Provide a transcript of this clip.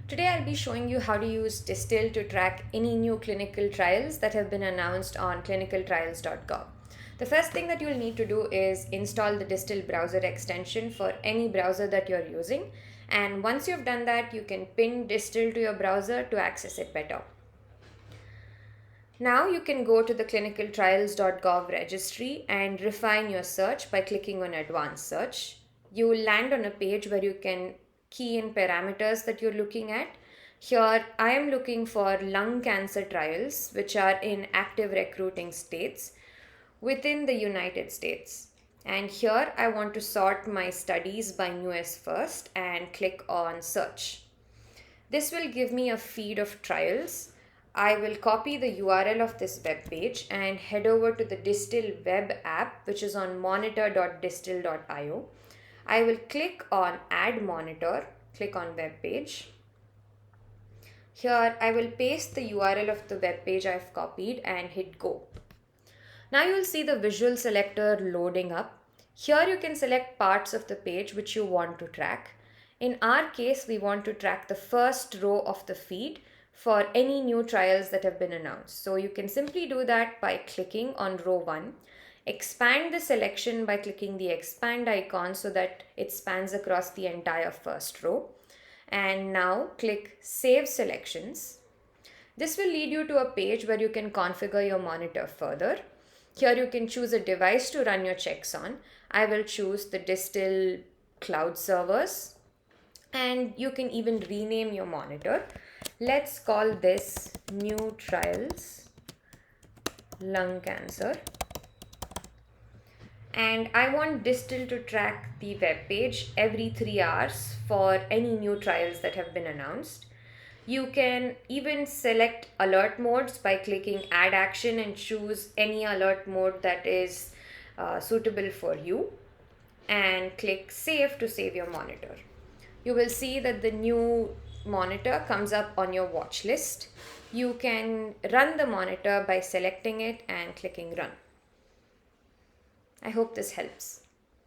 Today I'll be showing you how to use Distill to track any new clinical trials that have been announced on clinicaltrials.gov. The first thing that you'll need to do is install the Distill browser extension for any browser that you're using. And once you've done that, you can pin Distill to your browser to access it better. Now you can go to the clinicaltrials.gov registry and refine your search by clicking on Advanced Search. You will land on a page where you can key in parameters that you're looking at. Here I am looking for lung cancer trials which are in active recruiting states within the United States. And here I want to sort my studies by newest first and click on search. This will give me a feed of trials. I will copy the URL of this web page and head over to the Distill web app, which is on monitor.distill.io. I will click on Add Monitor, click on Web Page. Here I will paste the URL of the web page I've copied and hit Go. Now you will see the visual selector loading up. Here you can select parts of the page which you want to track. In our case, we want to track the first row of the feed for any new trials that have been announced. So you can simply do that by clicking on row 1. Expand the selection by clicking the expand icon so that it spans across the entire first row. And now click Save Selections. This will lead you to a page where you can configure your monitor further. Here you can choose a device to run your checks on. I will choose the Distill cloud servers. And you can even rename your monitor. Let's call this New Trials Lung Cancer. And I want Distill to track the web page every 3 hours for any new trials that have been announced. You can even select alert modes by clicking Add Action and choose any alert mode that is suitable for you. And click Save to save your monitor. You will see that the new monitor comes up on your watch list. You can run the monitor by selecting it and clicking Run. I hope this helps.